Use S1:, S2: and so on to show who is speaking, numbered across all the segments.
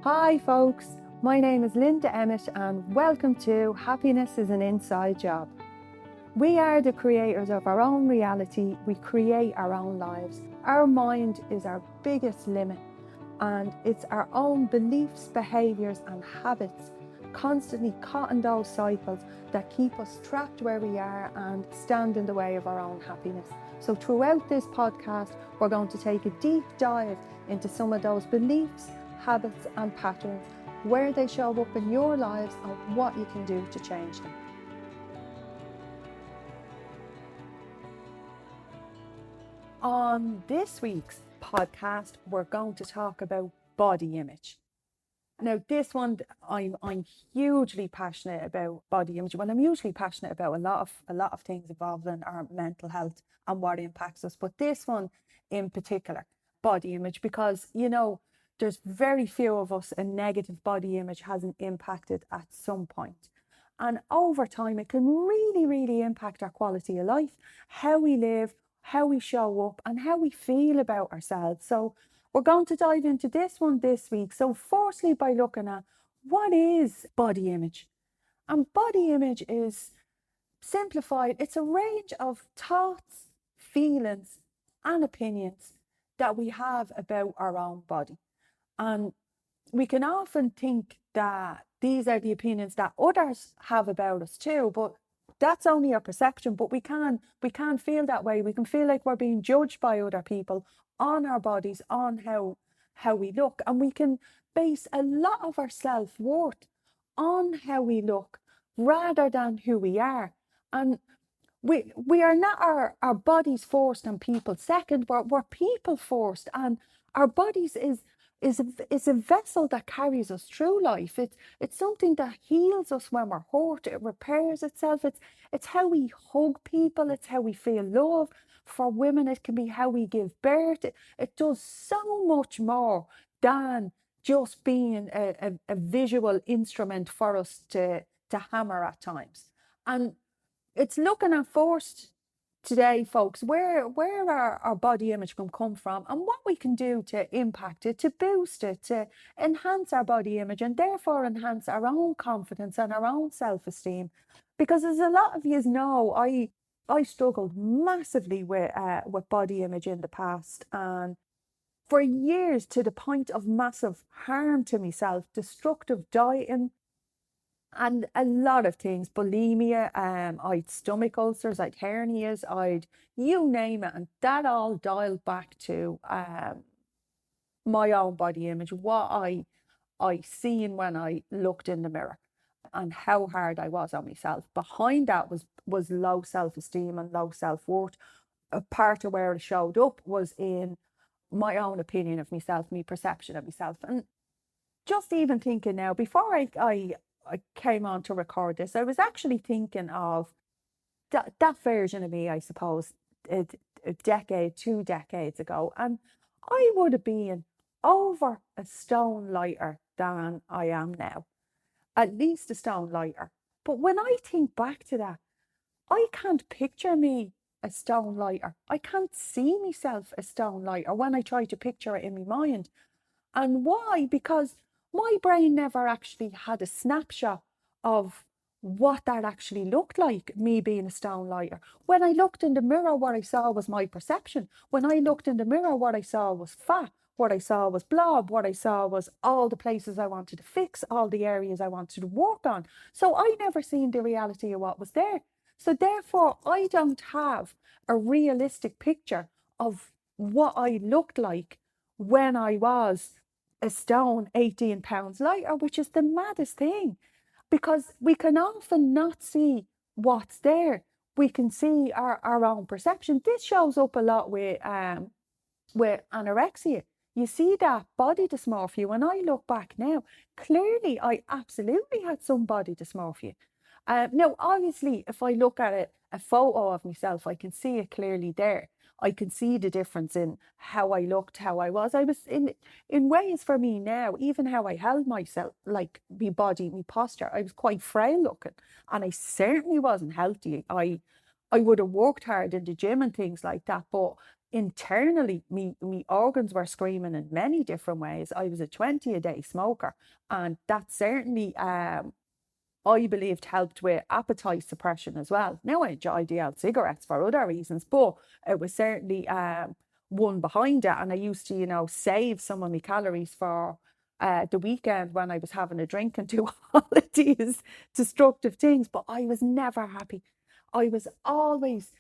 S1: Hi folks, my name is Linda Emmett and welcome to Happiness is an Inside Job. We are the creators of our own reality, we create our own lives. Our mind is our biggest limit and it's our own beliefs, behaviours and habits constantly caught in those cycles that keep us trapped where we are and stand in the way of our own happiness. So throughout this podcast, we're going to take a deep dive into some of those beliefs, habits and patterns, where they show up in your lives and what you can do to change them. On this week's podcast, we're going to talk about body image. Now, this one, I'm hugely passionate about body image. Well, I'm usually passionate about a lot of things involving our mental health and what impacts us. But this one in particular, body image, because there's very few of us a negative body image hasn't impacted at some point. And over time, it can really, really impact our quality of life, how we live, how we show up, and how we feel about ourselves. So we're going to dive into this one this week. So firstly, by looking at what is body image. And body image is simplified. It's a range of thoughts, feelings, and opinions that we have about our own body. And we can often think that these are the opinions that others have about us too, but that's only a perception. But we can feel that way. We can feel like we're being judged by other people on our bodies, on how we look, and we can base a lot of our self-worth on how we look rather than who we are. And we are not our bodies first and people second. We're people first, and our bodies is a vessel that carries us through life. It's something that heals us when we're hurt. It repairs itself. It's how we hug people. It's how we feel love. For women, it can be how we give birth. It does so much more than just being a visual instrument for us to hammer at times. And it's looking at first today, folks, where our body image can come from and what we can do to impact it, to boost it, to enhance our body image and therefore enhance our own confidence and our own self-esteem. Because as a lot of you know, I struggled massively with body image in the past, and for years, to the point of massive harm to myself, destructive dieting, and a lot of things, bulimia, I'd stomach ulcers, I'd hernias, I'd you name it, and that all dialed back to my own body image, what I seen when I looked in the mirror, and how hard I was on myself. Behind that was low self-esteem and low self-worth. A part of where it showed up was in my own opinion of myself, my perception of myself. And just even thinking now, before I came on to record this, I was actually thinking of that version of me, I suppose, a decade, 2 decades ago. And I would have been over a stone lighter than I am now, at least a stone lighter. But when I think back to that, I can't picture me a stone lighter. I can't see myself a stone lighter when I try to picture it in my mind. And why? Because my brain never actually had a snapshot of what that actually looked like, me being a stone lighter. When I looked in the mirror, what I saw was my perception. When I looked in the mirror, what I saw was fat. What I saw was blob. What I saw was all the places I wanted to fix, all the areas I wanted to work on. So I never seen the reality of what was there. So therefore, I don't have a realistic picture of what I looked like when I was a stone 18 pounds lighter, which is the maddest thing, because we can often not see what's there. We can see our own perception. This shows up a lot with anorexia. You see that body dysmorphia. When I look back now, clearly I absolutely had some body dysmorphia. Now, obviously, if I look at it, a photo of myself, I can see it clearly there. I can see the difference in how I looked, how I was. I was in ways for me now, even how I held myself, like my body, my posture, I was quite frail looking, and I certainly wasn't healthy. I would have worked hard in the gym and things like that, but internally, me organs were screaming in many different ways. I was a 20 a day smoker, and that certainly I believed helped with appetite suppression as well. Now I enjoy the cigarettes for other reasons, but it was certainly one behind it. And I used to, save some of my calories for the weekend when I was having a drink and do all of these destructive things. But I was never happy. I was always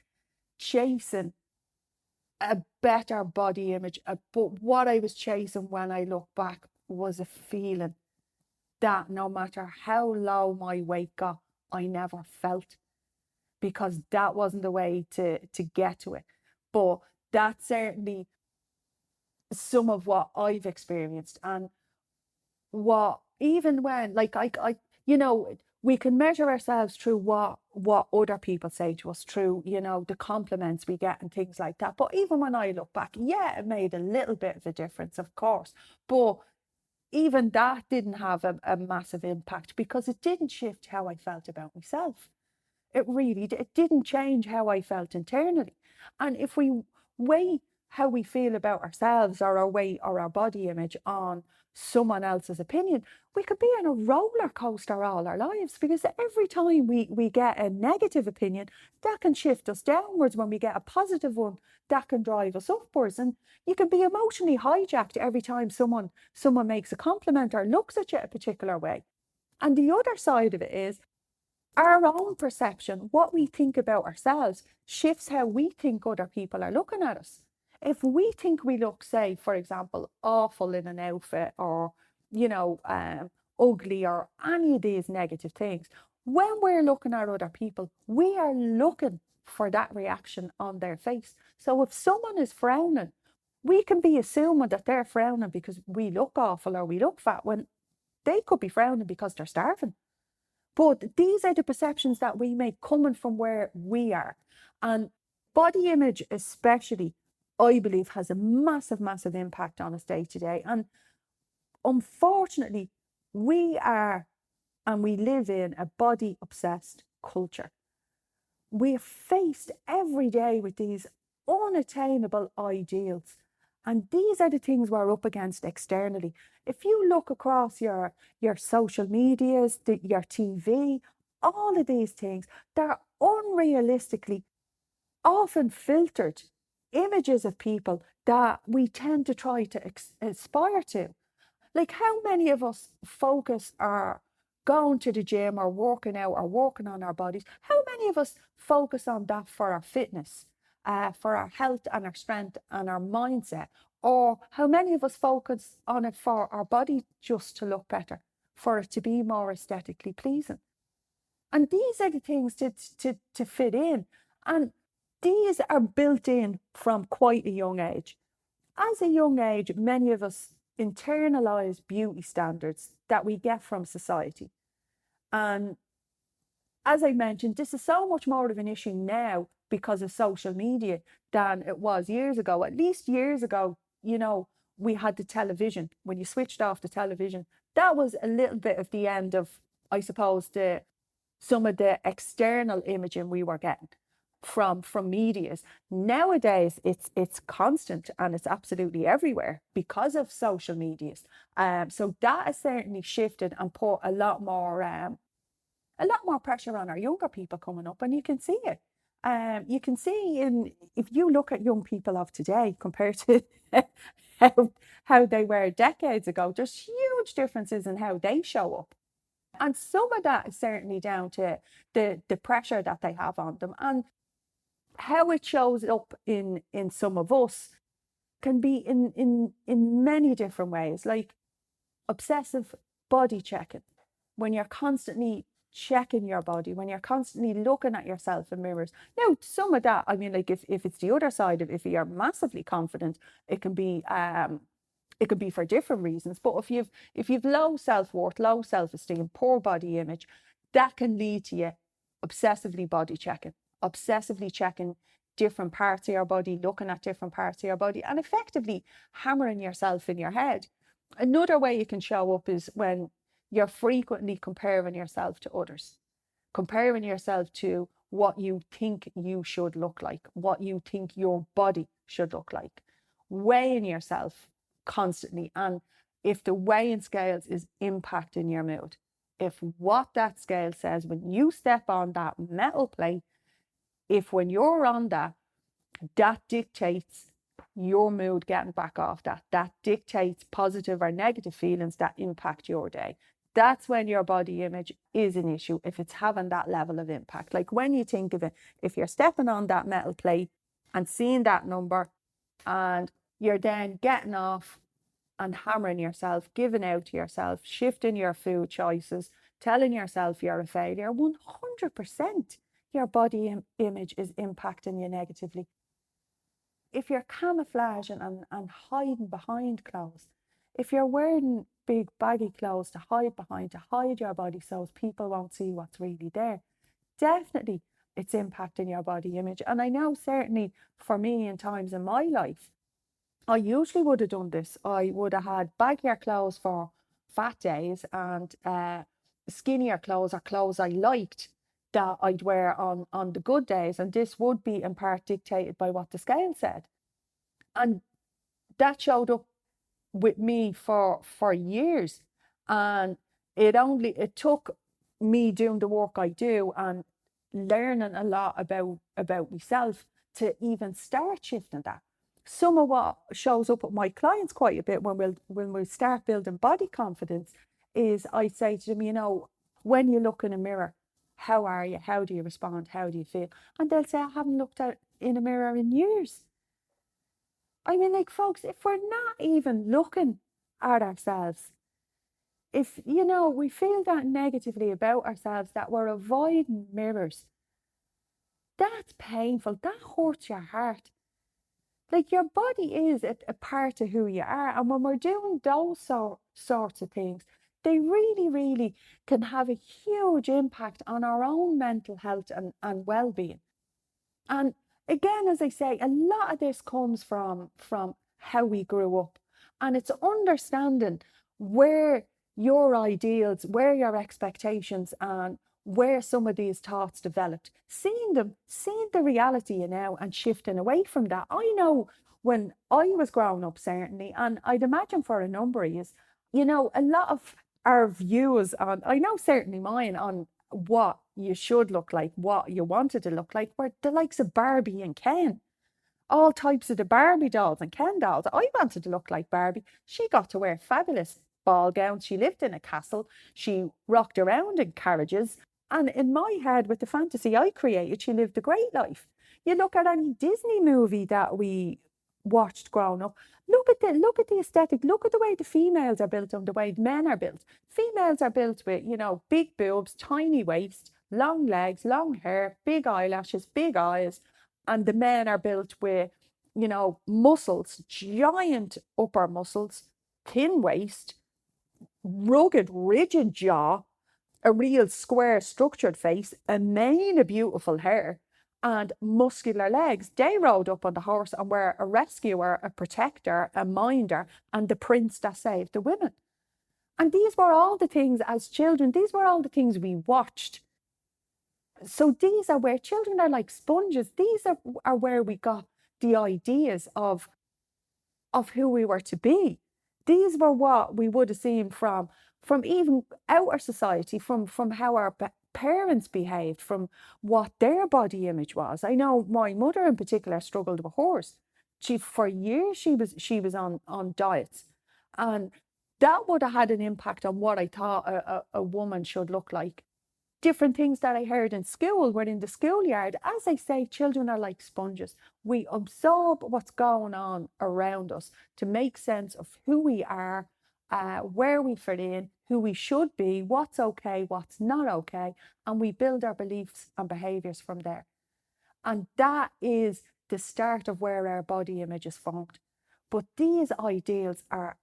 S1: chasing a better body image. But what I was chasing when I look back was a feeling that no matter how low my weight got, I never felt, because that wasn't the way to get to it. But that's certainly some of what I've experienced. And what, even when, like, we can measure ourselves through what other people say to us, through, the compliments we get and things like that. But even when I look back, yeah, it made a little bit of a difference, of course. But even that didn't have a massive impact, because it didn't shift how I felt about myself. It didn't change how I felt internally. And if we weigh how we feel about ourselves, or our weight or our body image on someone else's opinion, we could be on a roller coaster all our lives, because every time we get a negative opinion, that can shift us downwards. When we get a positive one, that can drive us upwards. And you can be emotionally hijacked every time someone makes a compliment or looks at you a particular way. And the other side of it is our own perception. What we think about ourselves shifts how we think other people are looking at us. If we think we look, say, for example, awful in an outfit, or, ugly, or any of these negative things, when we're looking at other people, we are looking for that reaction on their face. So if someone is frowning, we can be assuming that they're frowning because we look awful or we look fat, when they could be frowning because they're starving. But these are the perceptions that we make coming from where we are. And body image, especially, I believe, has a massive, massive impact on us day to day. And unfortunately, we are, and we live in, a body obsessed culture. We're faced every day with these unattainable ideals. And these are the things we're up against externally. If you look across your social medias, your TV, all of these things, they're unrealistically, often filtered images of people that we tend to try to aspire to. Like, how many of us focus are going to the gym or working out or working on our bodies? How many of us focus on that for our fitness, for our health and our strength and our mindset? Or how many of us focus on it for our body just to look better, for it to be more aesthetically pleasing? And these are the things to fit in. And these are built in from quite a young age. As a young age, many of us internalize beauty standards that we get from society. And as I mentioned, this is so much more of an issue now because of social media than it was years ago. At least years ago, we had the television. When you switched off the television, that was a little bit of the end of, I suppose, some of the external imaging we were getting from medias. Nowadays, it's constant, and it's absolutely everywhere because of social medias. So that has certainly shifted and put a lot more pressure on our younger people coming up, and you can see it. You can see, if you look at young people of today compared to how they were decades ago, there's huge differences in how they show up. And some of that is certainly down to the pressure that they have on them, and how it shows up in some of us can be in many different ways, like obsessive body checking. When you're constantly checking your body, when you're constantly looking at yourself in mirrors. Now, some of that, I mean, like, if it's the other side of, if you're massively confident, it can be for different reasons. But if you've low self-worth, low self-esteem, poor body image, that can lead to you obsessively body checking, obsessively checking different parts of your body, looking at different parts of your body, and effectively hammering yourself in your head. Another way you can show up is when you're frequently comparing yourself to others, comparing yourself to what you think you should look like, what you think your body should look like. Weighing yourself constantly, and if the weighing scales is impacting your mood, if what that scale says when you step on that metal plate, if when you're on that, that dictates your mood getting back off that dictates positive or negative feelings that impact your day, that's when your body image is an issue, if it's having that level of impact. Like when you think of it, if you're stepping on that metal plate and seeing that number, and you're then getting off and hammering yourself, giving out to yourself, shifting your food choices, telling yourself you're a failure, 100% your body image is impacting you negatively. If you're camouflaging and hiding behind clothes, if you're wearing big baggy clothes to hide behind, to hide your body so people won't see what's really there, definitely it's impacting your body image. And I know certainly for me in times in my life, I usually would have done this. I would have had baggier clothes for fat days and skinnier clothes or clothes I liked that I'd wear on the good days. And this would be in part dictated by what the scale said. And that showed up with me for years. And it took me doing the work I do and learning a lot about myself to even start shifting that. Some of what shows up with my clients quite a bit when we start building body confidence is I say to them, you know, when you look in a mirror, how are you? How do you respond? How do you feel? And they'll say, I haven't looked at in a mirror in years. I mean, like, folks, if we're not even looking at ourselves, if, you know, we feel that negatively about ourselves, that we're avoiding mirrors, that's painful. That hurts your heart. Like, your body is a part of who you are. And when we're doing those sorts of things, they really, really can have a huge impact on our own mental health and well-being. And again, as I say, a lot of this comes from how we grew up. And it's understanding where your ideals, where your expectations, and where some of these thoughts developed, seeing the reality now and shifting away from that. I know when I was growing up, certainly, and I'd imagine for a number of years, you know, a lot of our views on, I know certainly mine, on what you should look like, what you wanted to look like, were the likes of Barbie and Ken. All types of the Barbie dolls and Ken dolls. I wanted to look like Barbie. She got to wear fabulous ball gowns. She lived in a castle. She rocked around in carriages. And in my head, with the fantasy I created, she lived a great life. You look at any Disney movie that we watched growing up, look at the aesthetic, look at the way the females are built and the way men are built. Females are built with, you know, big boobs, tiny waist, long legs, long hair, big eyelashes, big eyes. And the men are built with, you know, muscles, giant upper muscles, thin waist, rugged, rigid jaw, a real square structured face, a mane of beautiful hair, and muscular legs. They rode up on the horse and were a rescuer, a protector, a minder, and the prince that saved the women. And these were all the things as children, these were all the things we watched. So these are where children are like sponges. These are where we got the ideas of who we were to be. These were what we would have seen from even outer society, from how our parents behaved, from what their body image was. I know my mother in particular struggled with hers. For years she was on diets, and that would have had an impact on what I thought a woman should look like. Different things that I heard in school were in the schoolyard. As I say, children are like sponges. We absorb what's going on around us to make sense of who we are, where we fit in, who we should be, what's okay, what's not okay, and we build our beliefs and behaviours from there. And that is the start of where our body image is formed. But these ideals are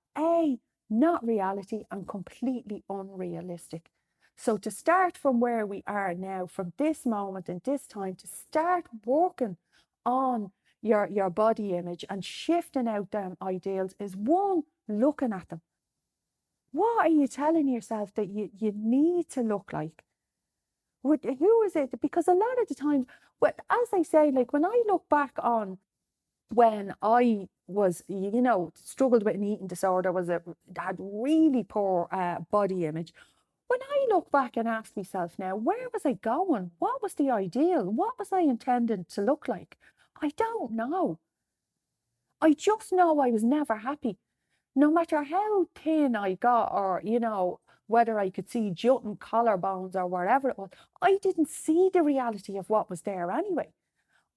S1: not reality and completely unrealistic. So to start from where we are now, from this moment and this time, to start working on your body image and shifting out them ideals is one, looking at them. What are you telling yourself that you need to look like? Who is it? Because a lot of the time, as I say, like when I look back on when I was, struggled with an eating disorder, had really poor body image. When I look back and ask myself now, where was I going? What was the ideal? What was I intending to look like? I don't know. I just know I was never happy. No matter how thin I got, or, whether I could see jutting collarbones or whatever it was, I didn't see the reality of what was there anyway.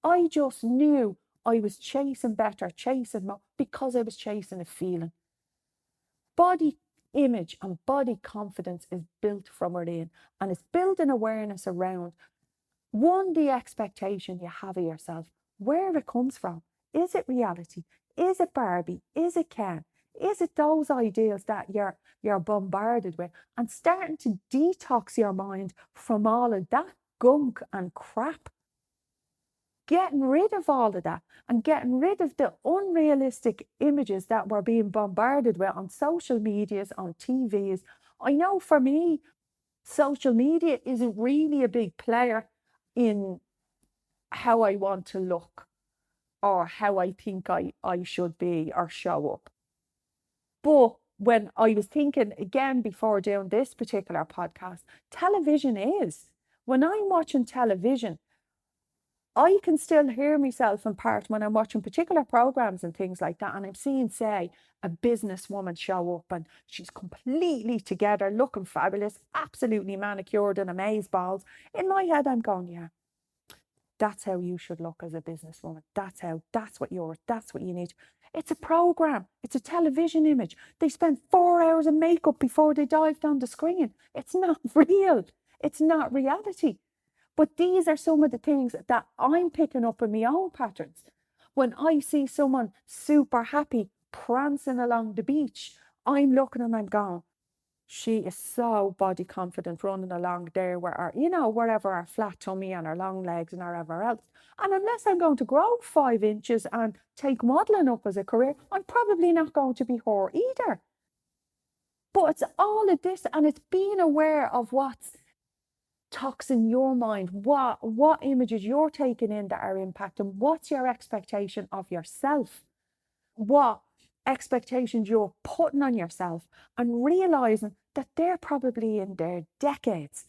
S1: I just knew I was chasing better, chasing more, because I was chasing a feeling. Body image and body confidence is built from within, and it's building awareness around one, the expectation you have of yourself, where it comes from. Is it reality? Is it Barbie? Is it Ken? Is it those ideals that you're bombarded with? And starting to detox your mind from all of that gunk and crap. Getting rid of all of that and getting rid of the unrealistic images that we're being bombarded with on social medias, on TVs. I know for me, social media isn't really a big player in how I want to look or how I think I should be or show up. But when I was thinking again before doing this particular podcast, television is. When I'm watching television, I can still hear myself in part when I'm watching particular programs and things like that, and I'm seeing, say, a businesswoman show up and she's completely together, looking fabulous, absolutely manicured and amazeballs. In my head, I'm going, yeah, that's how you should look as a businesswoman. That's what you need. It's a program. It's a television image. They spend 4 hours of makeup before they dived on the screen. It's not real. It's not reality. But these are some of the things that I'm picking up in my own patterns. When I see someone super happy prancing along the beach, I'm looking and I'm going, she is so body confident running along there where her, wherever her flat tummy and her long legs and wherever else. And unless I'm going to grow 5 inches and take modelling up as a career, I'm probably not going to be her either. But it's all of this, and it's being aware of what's toxin your mind, what images you're taking in that are impacting, what's your expectation of yourself, what expectations you're putting on yourself, and realizing that they're probably in their decades,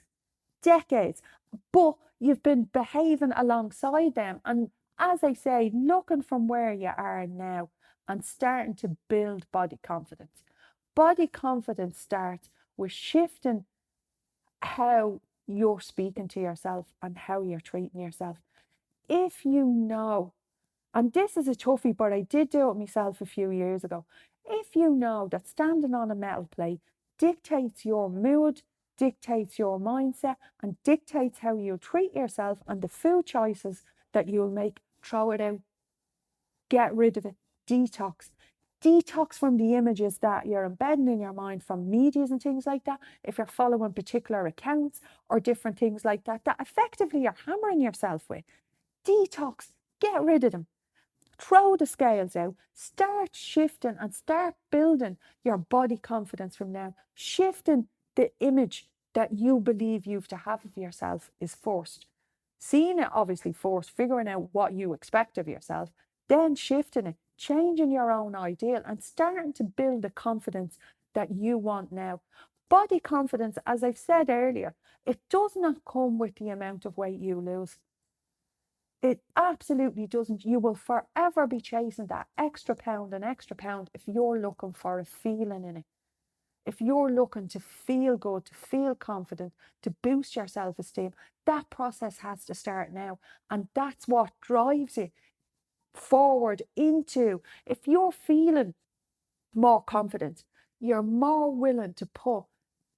S1: but you've been behaving alongside them. And as I say, looking from where you are now and starting to build body confidence. Body confidence starts with shifting how you're speaking to yourself and how you're treating yourself. If you know, and this is a toughie, but I did do it myself a few years ago. If you know that standing on a metal plate dictates your mood, dictates your mindset, and dictates how you treat yourself and the food choices that you'll make, throw it out. Get rid of it. Detox. Detox from the images that you're embedding in your mind from medias and things like that. If you're following particular accounts or different things like that, that effectively you're hammering yourself with. Detox. Get rid of them. Throw the scales out. Start shifting and start building your body confidence from now. Shifting the image that you believe you've to have of yourself is first. Seeing it obviously first, figuring out what you expect of yourself, then shifting it, changing your own ideal and starting to build the confidence that you want now. Body confidence, as I've said earlier, it does not come with the amount of weight you lose. It absolutely doesn't. You will forever be chasing that extra pound if you're looking for a feeling in it. If you're looking to feel good, to feel confident, to boost your self-esteem, that process has to start now. And that's what drives you forward into, if you're feeling more confident, you're more willing to put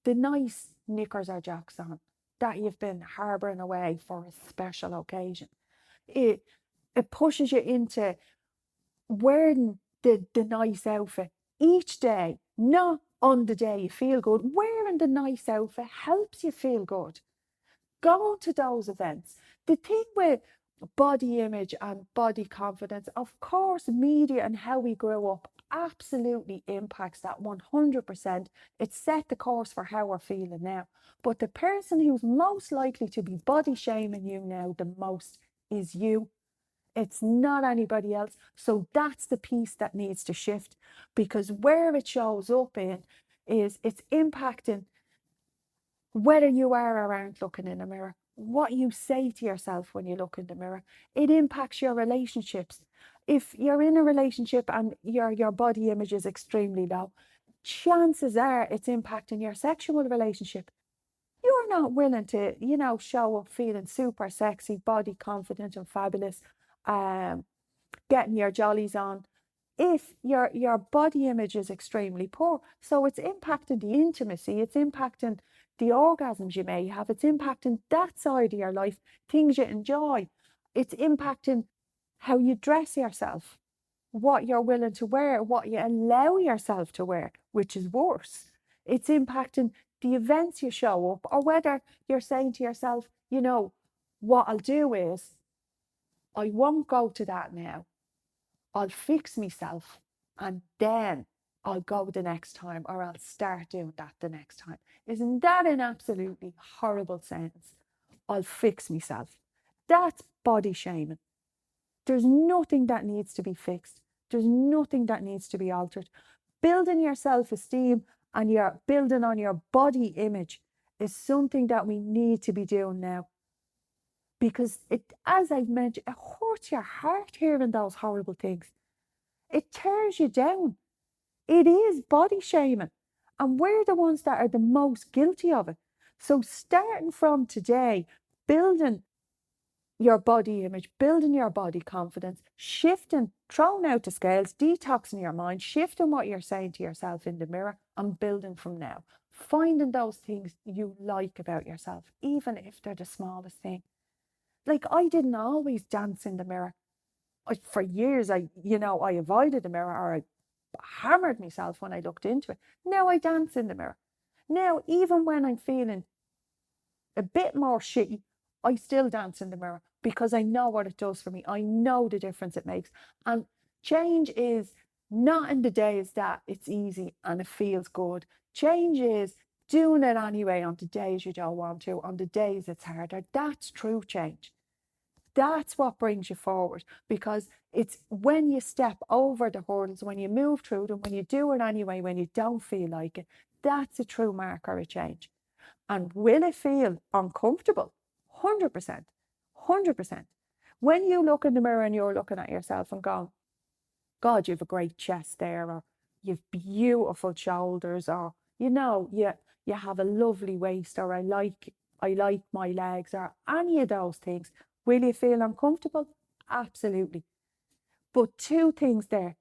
S1: the nice knickers or jocks on that you've been harbouring away for a special occasion. It pushes you into wearing the nice outfit each day, not on the day you feel good. Wearing the nice outfit helps you feel good. Going to those events. The thing with body image and body confidence, of course, media and how we grew up absolutely impacts that 100%. It set the course for how we're feeling now. But the person who's most likely to be body shaming you now the most is you. It's not anybody else. So that's the piece that needs to shift, because where it shows up in is it's impacting whether you are or aren't looking in the mirror, what you say to yourself when you look in the mirror. It impacts your relationships. If you're in a relationship and your body image is extremely low, chances are it's impacting your sexual relationship. You're not willing to, show up feeling super sexy, body confident and fabulous, getting your jollies on, if your body image is extremely poor. So it's impacting the intimacy, it's impacting the orgasms you may have, it's impacting that side of your life, things you enjoy. It's impacting how you dress yourself, what you're willing to wear, what you allow yourself to wear, which is worse. It's impacting the events you show up, or whether you're saying to yourself, what I'll do is I won't go to that now. I'll fix myself and then I'll go the next time, or I'll start doing that the next time. Isn't that an absolutely horrible sentence? I'll fix myself. That's body shaming. There's nothing that needs to be fixed. There's nothing that needs to be altered. Building your self-esteem and you're building on your body image is something that we need to be doing now. Because it, as I've mentioned, it hurts your heart hearing those horrible things. It tears you down. It is body shaming. And we're the ones that are the most guilty of it. So starting from today, building your body image, building your body confidence, shifting, throwing out the scales, detoxing your mind, shifting what you're saying to yourself in the mirror, and building from now. Finding those things you like about yourself, even if they're the smallest thing. Like, I didn't always dance in the mirror. For years, I avoided the mirror, or I hammered myself when I looked into it. Now I dance in the mirror. Now, even when I'm feeling a bit more shitty, I still dance in the mirror, because I know what it does for me. I know the difference it makes. And change is not in the days that it's easy and it feels good. Change is doing it anyway on the days you don't want to, on the days it's harder. That's true change. That's what brings you forward, because it's when you step over the hurdles, when you move through them, when you do it anyway, when you don't feel like it, that's a true marker of change. And will it feel uncomfortable? 100%. 100%. When you look in the mirror and you're looking at yourself and going, God, you have a great chest there, or you've beautiful shoulders, or you have a lovely waist, or I like my legs, or any of those things. Will you feel uncomfortable? Absolutely. But two things there.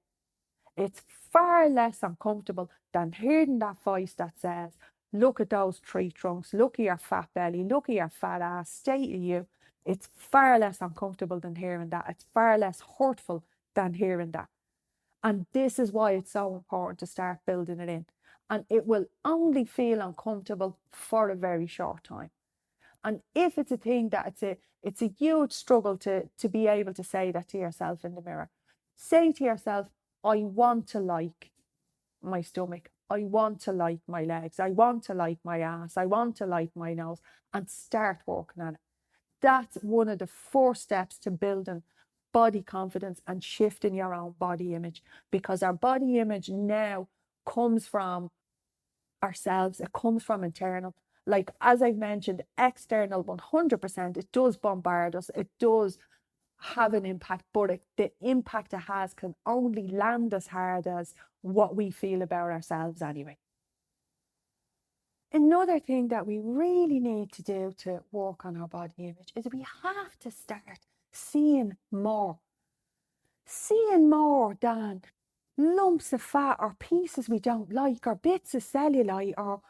S1: It's far less uncomfortable than hearing that voice that says, look at those tree trunks, look at your fat belly, look at your fat ass, stay to you. It's far less uncomfortable than hearing that. It's far less hurtful than hearing that. And this is why it's so important to start building it in. And it will only feel uncomfortable for a very short time. And if it's a thing that it's a huge struggle to be able to say that to yourself in the mirror. Say to yourself, I want to like my stomach. I want to like my legs. I want to like my ass. I want to like my nose, and start working on it. That's one of the first steps to building body confidence and shifting your own body image, because our body image now comes from ourselves. It comes from internal. Like, as I've mentioned, external 100%, it does bombard us. It does have an impact, but the impact it has can only land as hard as what we feel about ourselves anyway. Another thing that we really need to do to work on our body image is we have to start seeing more. Seeing more than lumps of fat, or pieces we don't like, or bits of cellulite, or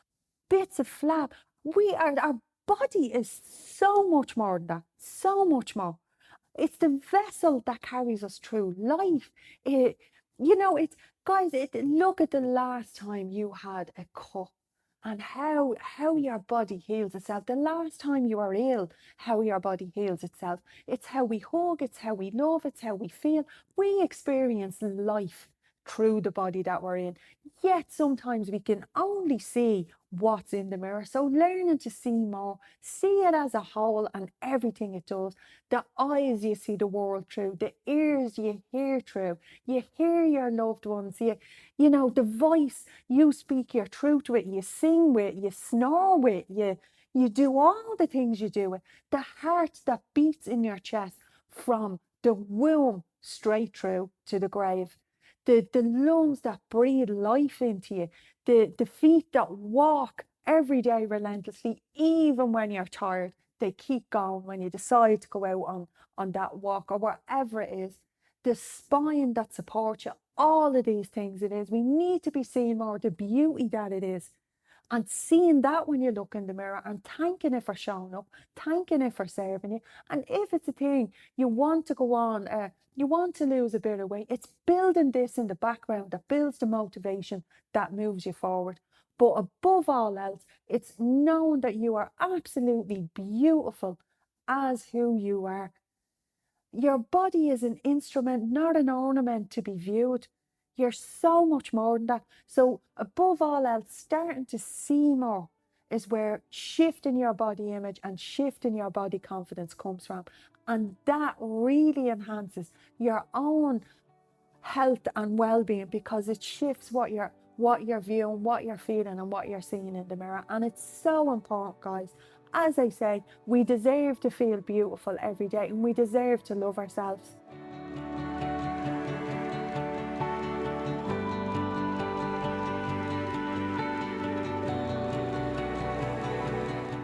S1: bits of flab. Our body is so much more than that, so much more. It's the vessel that carries us through life. Look at the last time you had a cut, and how your body heals itself. The last time you were ill, how your body heals itself. It's how we hug, it's how we love, it's how we feel. We experience life through the body that we're in. Yet sometimes we can only see what's in the mirror. So learning to see more, see it as a whole and everything it does. The eyes you see the world through, the ears you hear through, you hear your loved ones, you know, the voice, you speak your truth with, you sing with, you snore with, you do all the things you do with. The heart that beats in your chest from the womb straight through to the grave. The lungs that breathe life into you, the feet that walk every day relentlessly, even when you're tired, they keep going when you decide to go out on that walk or wherever it is. The spine that supports you, all of these things it is. We need to be seeing more the beauty that it is. And seeing that when you look in the mirror and thanking it for showing up, thanking it for serving you. And if it's a thing you want to go on, you want to lose a bit of weight, it's building this in the background that builds the motivation that moves you forward. But above all else, it's knowing that you are absolutely beautiful as who you are. Your body is an instrument, not an ornament to be viewed. You're so much more than that. So above all else, starting to see more is where shifting your body image and shifting your body confidence comes from. And that really enhances your own health and well-being, because it shifts what you're viewing, what you're feeling and what you're seeing in the mirror. And it's so important, guys. As I say, we deserve to feel beautiful every day and we deserve to love ourselves.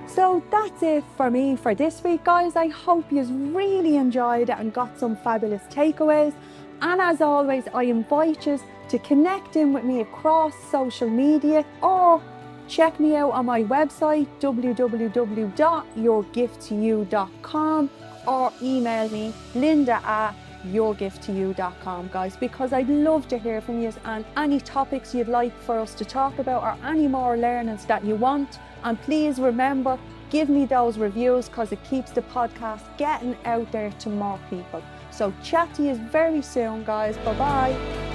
S1: So that's it for me for this week, guys. I hope you really enjoyed it and got some fabulous takeaways. And as always, I invite you to connect in with me across social media or check me out on my website, www.yourgifttoyou.com, or email me, linda@yourgifttoyou.com, guys, because I'd love to hear from you and any topics you'd like for us to talk about or any more learnings that you want. And please remember, give me those reviews because it keeps the podcast getting out there to more people. So chat to you very soon, guys. Bye-bye.